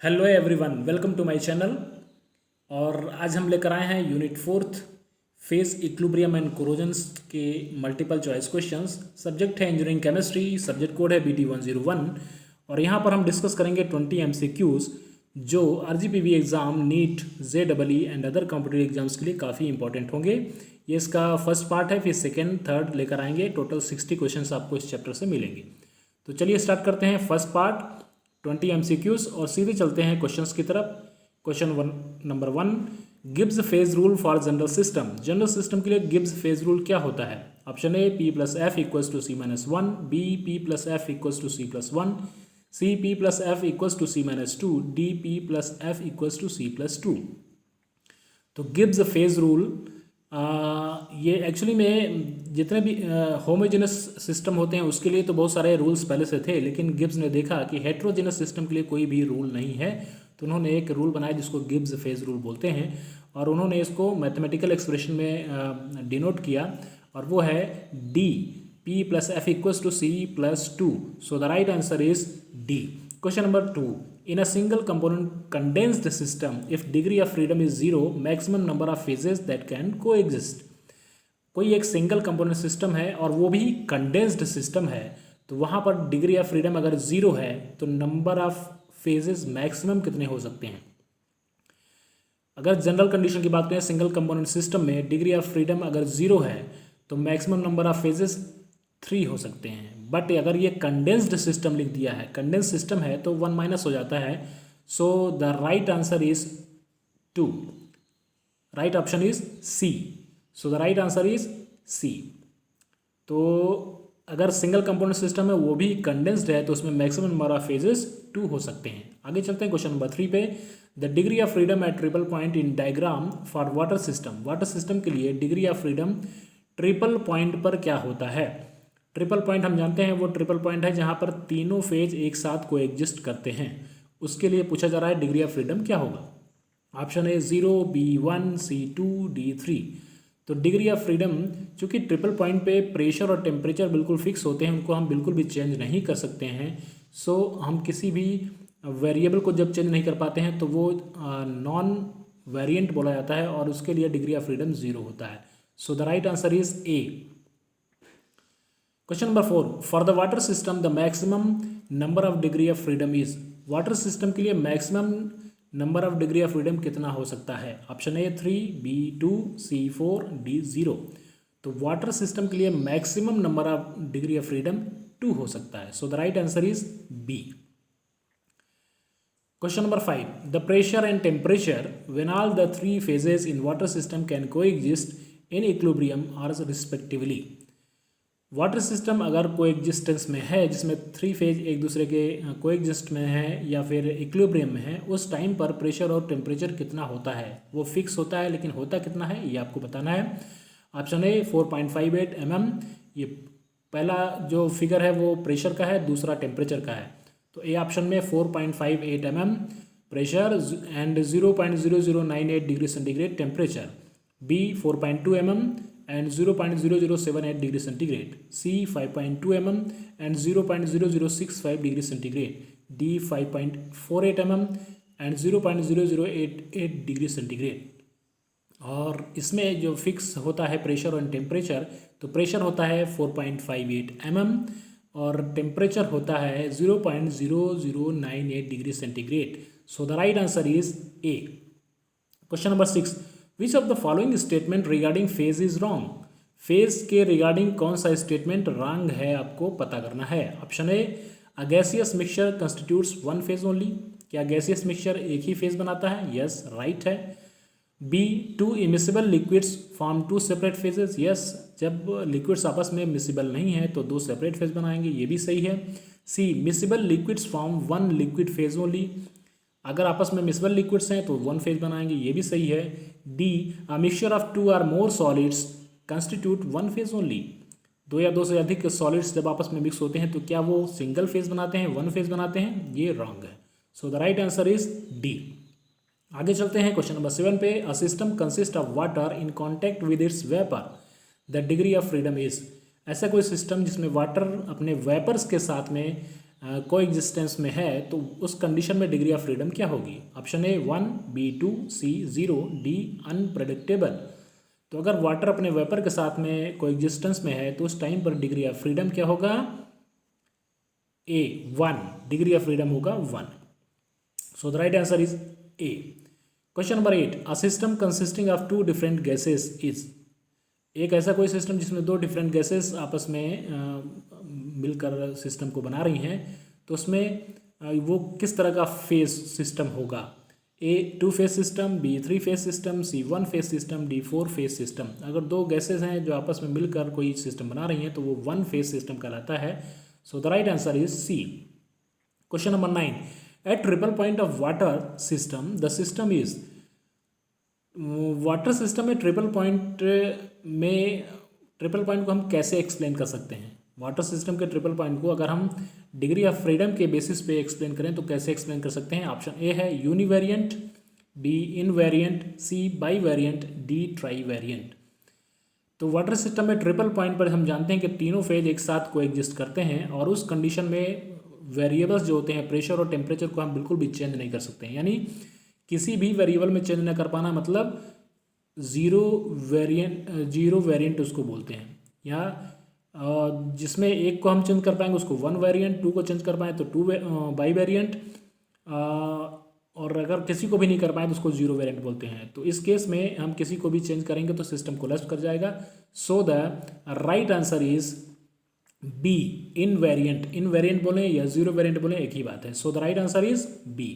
Hello everyone, welcome to my channel. और आज हम लेकर आए हैं unit 4th phase equilibrium and corrosions के मल्टीपल चॉइस क्वेश्चंस। सब्जेक्ट है इंजीनियरिंग केमिस्ट्री, सब्जेक्ट कोड है BT101। और यहाँ पर हम डिस्कस करेंगे 20 MCQs जो RGPV exam, NEET, JEE and other competitive exams के लिए काफ़ी इंपॉर्टेंट होंगे। ये इसका फर्स्ट पार्ट है, फिर सेकेंड थर्ड लेकर आएंगे। टोटल 60 क्वेश्चंस आपको इस चैप्टर से मिलेंगे। तो चलिए स्टार्ट करते हैं फर्स्ट पार्ट 20 MCQs और सीधे चलते हैं क्वेश्चंस की तरफ। Question number 1, Gibbs phase rule for general system. General system के लिए गिब्स फेज रूल क्या होता है? Option A P+F equals to C-1, B P+F equals to C+1, C P+F equals to C-2, D P+F equals to C+2। तो Gibbs phase rule ये actually में जितने भी होमोजेनस सिस्टम होते हैं उसके लिए तो बहुत सारे रूल्स पहले से थे, लेकिन गिब्स ने देखा कि हेट्रोजेनस सिस्टम के लिए कोई भी रूल नहीं है, तो उन्होंने एक रूल बनाया जिसको गिब्स फेज रूल बोलते हैं। और उन्होंने इसको मैथमेटिकल एक्सप्रेशन में डिनोट किया, और वो है D P+F equals to C+2। So the right answer is D. Question number 2. In a single component condensed system, if degree of freedom is 0, maximum number of phases that can coexist. कोई एक single component system है और वो भी condensed system है, तो वहाँ पर डिग्री ऑफ फ्रीडम अगर 0 है तो नंबर ऑफ फेजेस मैक्सिमम कितने हो सकते हैं? अगर जनरल कंडीशन की बात करें, सिंगल कंपोनेंट सिस्टम में डिग्री ऑफ फ्रीडम अगर 0 है तो मैक्सिमम नंबर ऑफ फेजेस 3 हो सकते हैं। बट अगर ये कंडेंस्ड सिस्टम लिख दिया है, कंडेंस्ड सिस्टम है तो 1 माइनस हो जाता है। So the right answer is 2। Right option is C. So the right answer is C. तो अगर सिंगल कंपोनेंट सिस्टम है वो भी कंडेंस्ड है तो उसमें मैक्सिमम नंबर ऑफ फेजेस 2 हो सकते हैं। आगे चलते हैं क्वेश्चन नंबर 3 पे। The degree of freedom at triple point in diagram for water system. Water system के लिए degree of freedom triple point पर क्या होता है? ट्रिपल पॉइंट हम जानते हैं वो ट्रिपल पॉइंट है जहाँ पर तीनों फेज एक साथ को एग्जिस्ट करते हैं। उसके लिए पूछा जा रहा है डिग्री ऑफ फ्रीडम क्या होगा? Option A 0, B1, C2, D3। तो डिग्री ऑफ फ्रीडम, चूँकि ट्रिपल पॉइंट पे प्रेशर और टेम्परेचर बिल्कुल फिक्स होते हैं, उनको हम बिल्कुल भी चेंज नहीं कर सकते हैं। सो हम किसी भी वेरिएबल को जब चेंज नहीं कर पाते हैं तो वो नॉन वेरिएंट बोला जाता है और उसके लिए डिग्री ऑफ फ्रीडम 0 होता है। So the right answer is A. Question number 4, for the water system the maximum number of degree of freedom is. Water system के लिए maximum number of degree of freedom कितना हो सकता है? Option A 3, B2, C4, D0। तो water system के लिए maximum number of degree of freedom 2 हो सकता है। So the right answer is B. Question number 5, the pressure and temperature when all the 3 phases in water system can coexist in equilibrium are respectively. Water system अगर coexistence में है, जिसमें 3 phase एक दूसरे के कोएग्जिस्ट में है या फिर इक्विलिब्रियम में है, उस टाइम पर प्रेशर और टेम्परेचर कितना होता है? वो फिक्स होता है, लेकिन होता कितना है ये आपको बताना है। ऑप्शन ए 4.58 mm। ये पहला जो फिगर है वो प्रेशर का है, दूसरा टेम्परेचर का है। तो ए ऑप्शन में 4.58 mm pressure and 0.0098 degree centigrade temperature. B 4.2 mm and 0.0078 degree centigrade, C 5.2 mm and 0.0065 degree centigrade, D 5.48 mm and 0.0088 degree centigrade। और इसमें जो फिक्स होता है प्रेशर और टेम्परेचर, तो प्रेशर होता है 4.58 mm और टेम्परेचर होता है 0.0098 degree centigrade. So the right answer is A. Question number 6, which of the following statement regarding phase is wrong. Phase के रिगार्डिंग कौन सा स्टेटमेंट रॉन्ग है आपको पता करना है। Option A, a gaseous mixture constitutes 1 phase only. क्या gaseous mixture एक ही फेज बनाता है? यस, राइट है। B, 2 immiscible liquids form 2 separate phases. Yes, जब लिक्विड्स आपस में मिसिबल नहीं है तो 2 सेपरेट फेज बनाएंगे, ये भी सही है। सी, miscible liquids form 1 liquid phase only. अगर आपस में मिसिबल लिक्विड्स हैं तो 1 फेज बनाएंगे, ये भी सही है। डी, अ मिक्सचर ऑफ 2 और मोर सॉलिड्स कंस्टिट्यूट 1 फेज ओनली। 2 या 2 से अधिक सॉलिड्स जब आपस में मिक्स होते हैं तो क्या वो सिंगल फेज बनाते हैं, 1 फेज बनाते हैं? ये रॉन्ग है। So the right answer is D. आगे चलते हैं क्वेश्चन नंबर 7 पे। A system consist of water in contact with its vapour, the degree of freedom is. ऐसा कोई सिस्टम जिसमें वाटर अपने वेपर्स के साथ में को एग्जिस्टेंस में है तो उस कंडीशन में डिग्री ऑफ फ्रीडम क्या होगी? Option A 1, B 2, C 0, D unpredictable. तो अगर वाटर अपने वेपर के साथ में को एग्जिस्टेंस में है तो उस टाइम पर डिग्री ऑफ फ्रीडम क्या होगा? ए 1, डिग्री ऑफ फ्रीडम होगा 1। सो the right answer is A. Question number 8, a system consisting of 2 different gases is. एक ऐसा कोई सिस्टम जिसमें 2 डिफरेंट गैसेस आपस में मिलकर सिस्टम को बना रही हैं, तो उसमें वो किस तरह का फेज सिस्टम होगा? A 2 phase system, B 3 phase system, C 1 phase system, D 4 phase system. अगर 2 गैसेस हैं जो आपस में मिलकर कोई सिस्टम बना रही हैं तो वो 1 फेज सिस्टम कहलाता है। So the right answer is C. Question number 9, at triple point of water system the system is. Water system में ट्रिपल पॉइंट को हम कैसे एक्सप्लेन कर सकते हैं? वाटर सिस्टम के ट्रिपल पॉइंट को अगर हम डिग्री ऑफ फ्रीडम के बेसिस पे एक्सप्लेन करें तो कैसे एक्सप्लेन कर सकते हैं? ऑप्शन ए है univariant, B invariant, C bivariant, D trivariant. तो वाटर सिस्टम में ट्रिपल पॉइंट पर हम जानते हैं कि तीनों फेज एक साथ को एग्जिस्ट करते हैं और उस कंडीशन में वेरिएबल्स जो होते हैं प्रेशर और टेम्परेचर को हम बिल्कुल भी चेंज नहीं कर सकते हैं। यानी किसी भी वेरिएबल में चेंज न कर पाना मतलब जीरो वेरिएंट उसको बोलते हैं। या जिसमें एक को हम चेंज कर पाएंगे उसको 1 वेरिएंट, 2 को चेंज कर पाएँ तो 2 बाई वेरिएंट, और अगर किसी को भी नहीं कर पाए तो उसको 0 वेरिएंट बोलते हैं। तो इस केस में हम किसी को भी चेंज करेंगे तो सिस्टम कोलैप्स कर जाएगा। So the right answer is B invariant. Invariant बोलें या 0 वेरिएंट बोलें एक ही बात है। So the right answer is B.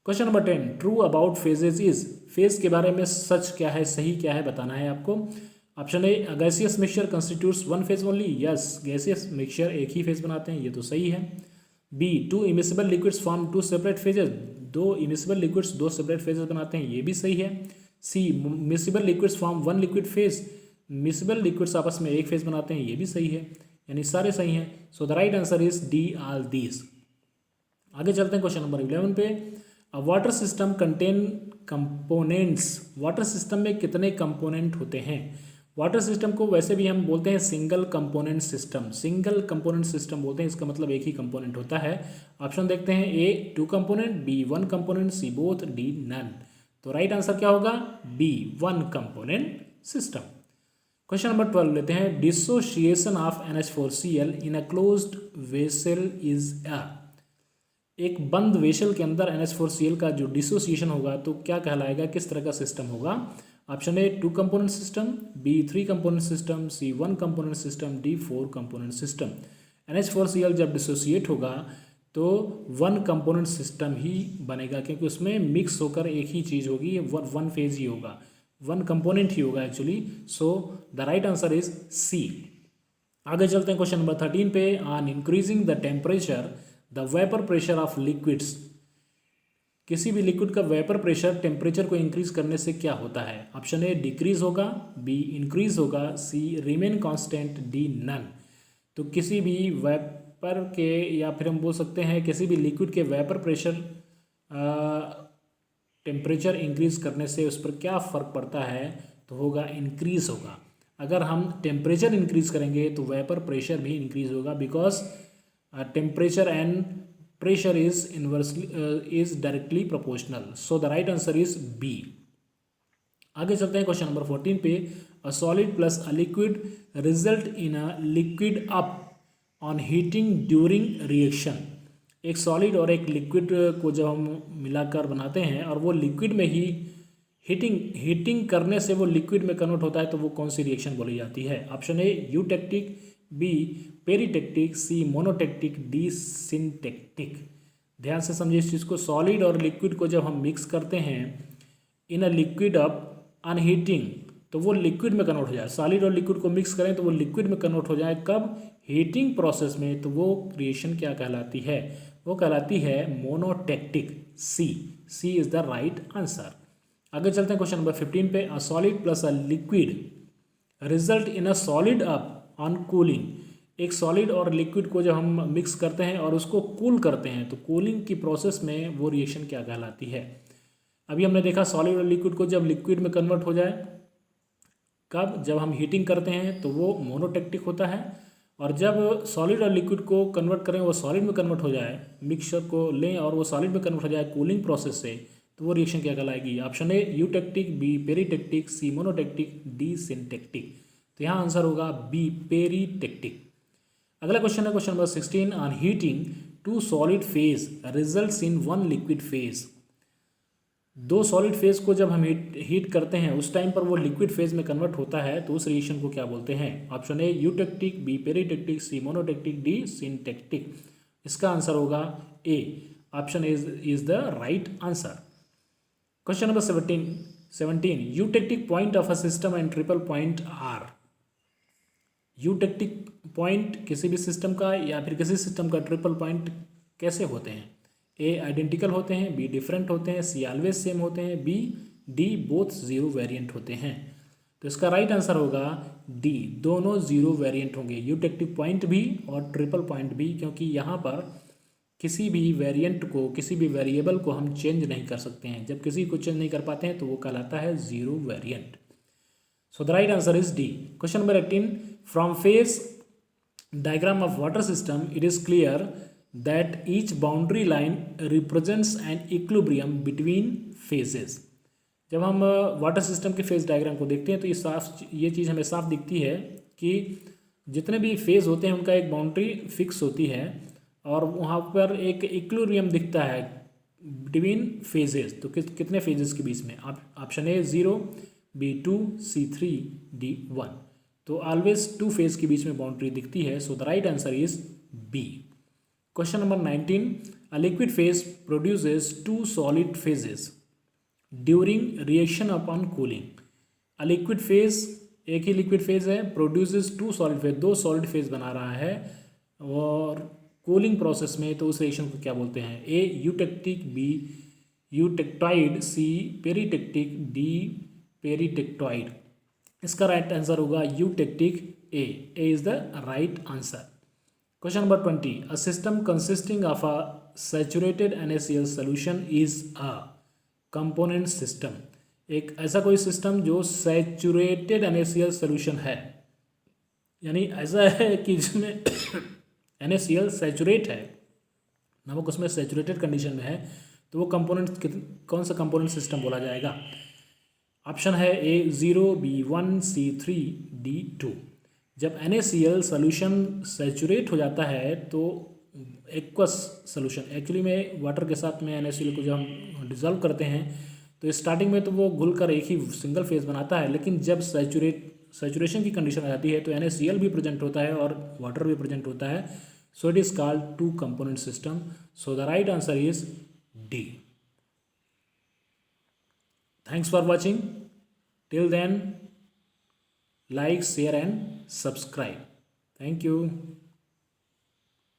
Question number 10, true about phases is. Phase के बारे में सच क्या है, सही क्या है बताना है आपको। Option A gaseous mixture constitutes 1 phase only. Yes, gaseous mixture एक ही फेज बनाते हैं, ये तो सही है। B 2 immiscible liquids form 2 separate phases. 2 immiscible liquids 2 separate phases बनाते हैं, ये भी सही है। सी miscible liquids form 1 liquid phase. Miscible liquids आपस में एक फेज बनाते हैं, ये भी सही है। यानी सारे सही हैं। सो the right answer is D all these. आगे चलते हैं क्वेश्चन नंबर 11 पे। अ water system contain components. Water system में कितने कंपोनेंट होते हैं? वाटर सिस्टम को वैसे भी हम बोलते हैं single component system. Single component system बोलते हैं, इसका मतलब एक ही कंपोनेंट होता है। ऑप्शन देखते हैं, A 2 component, B 1 component, C both, D none. तो राइट आंसर क्या होगा? B 1 component system. Question number 12 लेते हैं। Dissociation of NH4Cl in a closed vessel is a. एक बंद वेसल के अंदर NH4Cl का जो डिसोसिएशन होगा तो क्या कहलाएगा, किस तरह का सिस्टम होगा? Option A 2 component system, B 3 component system, C 1 component system, D 4 component system. NH4Cl जब डिसोसिएट होगा तो 1 कंपोनेंट सिस्टम ही बनेगा, क्योंकि उसमें मिक्स होकर एक ही चीज़ होगी, 1 फेज ही होगा, 1 कंपोनेंट ही होगा actually. So the right answer is C. आगे चलते हैं क्वेश्चन नंबर 13 पे। On increasing the temperature the vapour pressure of liquids. किसी भी लिक्विड का वेपर प्रेशर टेम्परेचर को इंक्रीज करने से क्या होता है? ऑप्शन ए डिक्रीज होगा, बी इंक्रीज होगा, C remain constant, D none. तो किसी भी वेपर के, या फिर हम बोल सकते हैं किसी भी लिक्विड के वेपर प्रेशर टेम्परेचर इंक्रीज करने से उस पर क्या फ़र्क पड़ता है? तो होगा इंक्रीज होगा। अगर हम टेम्परेचर इंक्रीज करेंगे तो वेपर प्रेशर भी इंक्रीज होगा, because temperature and pressure is directly proportional. So the right answer is B. आगे चलते हैं क्वेश्चन नंबर 14 पे। A solid plus a liquid result in a liquid up on heating during reaction। एक solid और एक liquid को जब हम मिलाकर बनाते हैं और वो लिक्विड में ही हीटिंग करने से वो लिक्विड में कन्वर्ट होता है, तो वो कौन सी रिएक्शन बोली जाती है? Option A eutectic, B peritectic, C monotectic, D syntectic. ध्यान से समझिए इस चीज़ को। सॉलिड और लिक्विड को जब हम मिक्स करते हैं in a liquid upon heating, तो वो लिक्विड में कन्वर्ट हो जाए। सॉलिड और लिक्विड को मिक्स करें तो वो लिक्विड में कन्वर्ट हो जाए, कब? हीटिंग प्रोसेस में। तो वो रिएक्शन क्या कहलाती है? वो कहलाती है मोनोटेक्टिक। सी इज द राइट आंसर। आगे चलते हैं क्वेश्चन नंबर 15 पे। A solid plus a liquid result in a solid up on cooling. एक सॉलिड और लिक्विड को जब हम मिक्स करते हैं और उसको कूल करते हैं तो कूलिंग की प्रोसेस में वो रिएक्शन क्या कहलाती है? अभी हमने देखा सॉलिड और लिक्विड को जब लिक्विड में कन्वर्ट हो जाए, कब? जब हम हीटिंग करते हैं तो वो मोनोटेक्टिक होता है, और जब सॉलिड और लिक्विड को कन्वर्ट करें, वो सॉलिड में कन्वर्ट हो जाए, मिक्सचर को लें और वो सॉलिड में कन्वर्ट हो जाए कूलिंग प्रोसेस से, तो वो रिएक्शन क्या कहलाएगी? Option A eutectic, B peritectic, C monotectic, D syntectic. तो यहाँ आंसर होगा बी पेरीटेक्टिक। अगला क्वेश्चन है question number 16, on heating two solid phase results in one liquid phase. दो सॉलिड फेज को जब हम हीट करते हैं उस टाइम पर वो लिक्विड फेज में कन्वर्ट होता है, तो उस रिएक्शन को क्या बोलते हैं? Option A eutectic, B peritectic, C monotectic, D syntectic. इसका आंसर होगा A, option is the right answer. Question number 17, eutectic point of a system and triple point are. Eutectic point किसी भी सिस्टम का या फिर किसी सिस्टम का triple point कैसे होते हैं? ए आइडेंटिकल होते हैं, बी डिफरेंट होते हैं, सी ऑलवेज सेम होते हैं, B D both zero variant होते हैं। तो इसका राइट आंसर होगा डी, दोनों जीरो वेरिएंट होंगे, यूटेक्टिव पॉइंट भी और ट्रिपल पॉइंट भी, क्योंकि यहाँ पर किसी भी वेरिएंट को, किसी भी वेरिएबल को हम चेंज नहीं कर सकते हैं। जब किसी को चेंज नहीं कर पाते हैं तो वो कहलाता है zero variant. So the right answer is D. Question number 18, from phase diagram of water system it is clear that each boundary line represents an equilibrium between phases। जब हम वाटर सिस्टम के फेज डायग्राम को देखते हैं तो ये चीज़ हमें साफ दिखती है कि जितने भी फेज होते हैं उनका एक बाउंड्री फिक्स होती है और वहाँ पर एक इक्विलिब्रियम दिखता है बिटवीन फेजेस। तो कितने फेजेस के बीच में? Option A 0, B 2, C 3, D 1। तो ऑलवेज टू फेज के बीच में बाउंड्री दिखती है। So the right answer is B. Question number 19, a liquid phase produces two solid phases during reaction upon cooling. A liquid phase, एक ही liquid phase है, produces two solid phase, दो solid phase बना रहा है और कूलिंग प्रोसेस में, तो उस रिएक्शन को क्या बोलते हैं? ए यूटेक्टिक, बी यूटेक्टाइड, सी पेरीटेक्टिक, डी पेरीटेक्टॉइड। इसका राइट आंसर होगा eutectic, A is the right answer. Question number 20, a system consisting of a saturated NaCl solution is a component system. एक ऐसा कोई सिस्टम जो सैचुरेटेड NaCl सोल्यूशन है, यानी ऐसा है कि जिसमें NaCl सैचुरेट है, नमक उसमें सैचुरेटेड कंडीशन में है, तो वो कंपोनेंट कौन सा कंपोनेंट सिस्टम बोला जाएगा? ऑप्शन है ए 0, बी 1, सी 3, डी 2। जब NaCl सोल्यूशन सैचुरेट हो जाता है तो एक्वस सोल्यूशन, एक्चुअली में वाटर के साथ में NaCl को जब हम डिज़ोल्व करते हैं तो स्टार्टिंग में तो वो घुलकर एक ही सिंगल फेज बनाता है, लेकिन जब सैचुरेशन की कंडीशन आ जाती है तो NaCl भी प्रेजेंट होता है और वाटर भी प्रेजेंट होता है। So it is called two component system. So the right answer is D. Thanks for watching. Till then, like, share and subscribe. Thank you.